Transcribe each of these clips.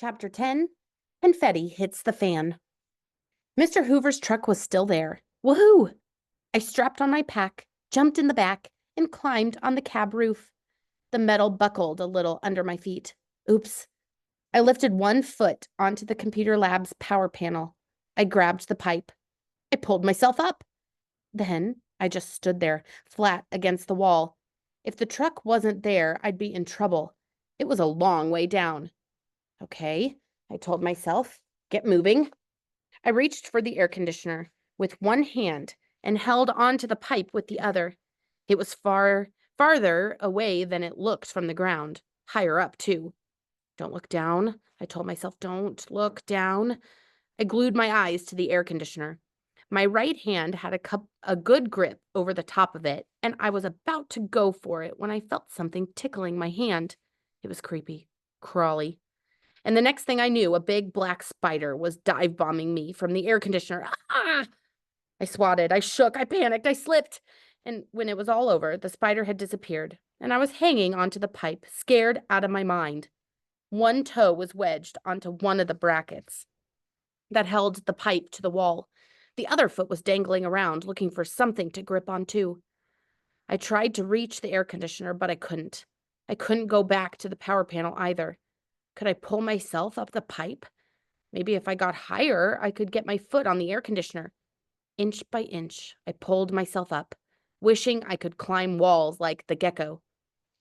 Chapter 10 Confetti Hits the Fan. Mr. Hoover's truck was still there. Woohoo! I strapped on my pack, jumped in the back, and climbed on the cab roof. The metal buckled a little under my feet. Oops. I lifted one foot onto the computer lab's power panel. I grabbed the pipe. I pulled myself up. Then I just stood there, flat against the wall. If the truck wasn't there, I'd be in trouble. It was a long way down. Okay, I told myself, get moving. I reached for the air conditioner with one hand and held onto the pipe with the other. It was farther away than it looked from the ground, higher up, too. Don't look down. I told myself, don't look down. I glued my eyes to the air conditioner. My right hand had a good grip over the top of it, and I was about to go for it when I felt something tickling my hand. It was creepy, crawly. And the next thing I knew, a big black spider was dive bombing me from the air conditioner. Ah! I swatted, I shook, I panicked, I slipped. And when it was all over, the spider had disappeared, and I was hanging onto the pipe, scared out of my mind. One toe was wedged onto one of the brackets that held the pipe to the wall. The other foot was dangling around, looking for something to grip onto. I tried to reach the air conditioner, but I couldn't. I couldn't go back to the power panel either. Could I pull myself up the pipe? Maybe if I got higher, I could get my foot on the air conditioner. Inch by inch, I pulled myself up, wishing I could climb walls like the gecko.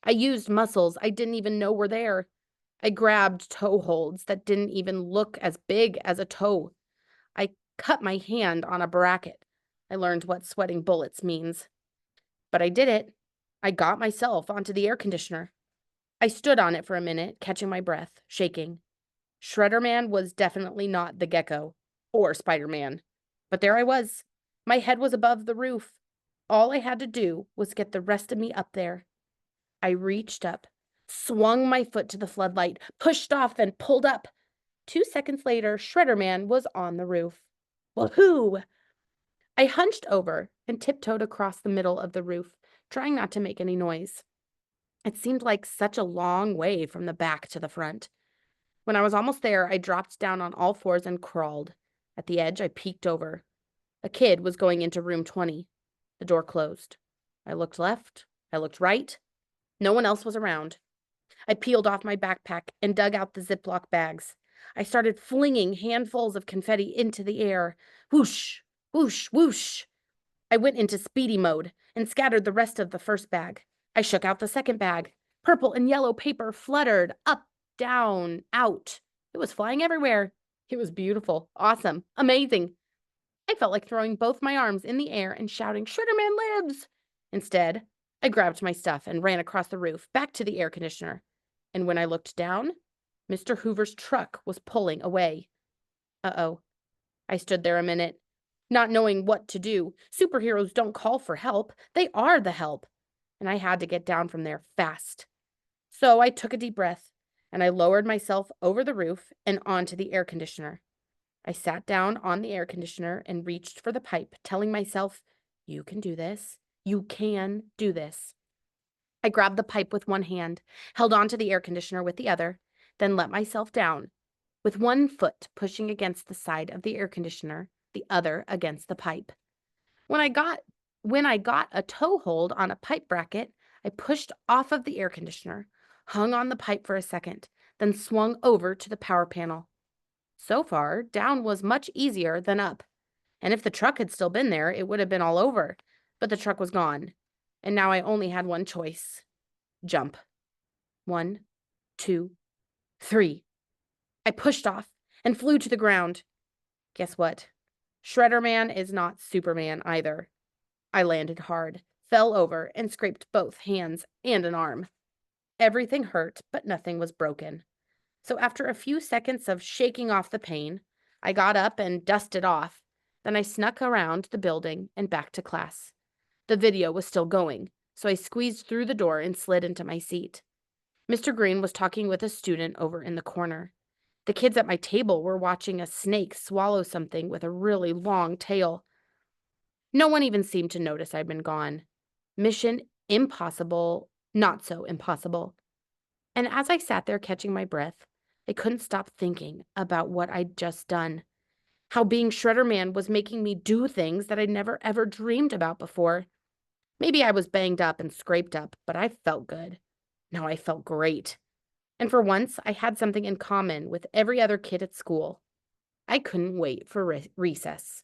I used muscles I didn't even know were there. I grabbed toe holds that didn't even look as big as a toe. I cut my hand on a bracket. I learned what sweating bullets means. But I did it. I got myself onto the air conditioner. I stood on it for a minute, catching my breath, shaking. Shredderman was definitely not the gecko or Spider-Man. But there I was. My head was above the roof. All I had to do was get the rest of me up there. I reached up, swung my foot to the floodlight, pushed off, and pulled up. 2 seconds later, Shredderman was on the roof. Woohoo! I hunched over and tiptoed across the middle of the roof, trying not to make any noise. It seemed like such a long way from the back to the front. When I was almost there, I dropped down on all fours and crawled. At the edge, I peeked over. A kid was going into room 20. The door closed. I looked left. I looked right. No one else was around. I peeled off my backpack and dug out the Ziploc bags. I started flinging handfuls of confetti into the air. Whoosh, whoosh, whoosh. I went into speedy mode and scattered the rest of the first bag. I shook out the second bag. Purple and yellow paper fluttered up, down, out. It was flying everywhere. It was beautiful, awesome, amazing. I felt like throwing both my arms in the air and shouting, Shredderman lives! Instead, I grabbed my stuff and ran across the roof, back to the air conditioner. And when I looked down, Mr. Hoover's truck was pulling away. Uh-oh. I stood there a minute, not knowing what to do. Superheroes don't call for help. They are the help. And I had to get down from there fast. So I took a deep breath, and I lowered myself over the roof and onto the air conditioner. I sat down on the air conditioner and reached for the pipe, telling myself, you can do this. You can do this. I grabbed the pipe with one hand, held onto the air conditioner with the other, then let myself down, with one foot pushing against the side of the air conditioner, the other against the pipe. When I got a toe hold on a pipe bracket, I pushed off of the air conditioner, hung on the pipe for a second, then swung over to the power panel. So far, down was much easier than up. And if the truck had still been there, it would have been all over. But the truck was gone. And now I only had one choice. Jump. 1, 2, 3. I pushed off and flew to the ground. Guess what? Shredderman is not Superman either. I landed hard, fell over, and scraped both hands and an arm. Everything hurt, but nothing was broken. So after a few seconds of shaking off the pain, I got up and dusted off. Then I snuck around the building and back to class. The video was still going, so I squeezed through the door and slid into my seat. Mr. Green was talking with a student over in the corner. The kids at my table were watching a snake swallow something with a really long tail. No one even seemed to notice I'd been gone. Mission impossible, not so impossible. And as I sat there catching my breath, I couldn't stop thinking about what I'd just done. How being Shredderman was making me do things that I'd never ever dreamed about before. Maybe I was banged up and scraped up, but I felt good. No, I felt great. And for once, I had something in common with every other kid at school. I couldn't wait for recess.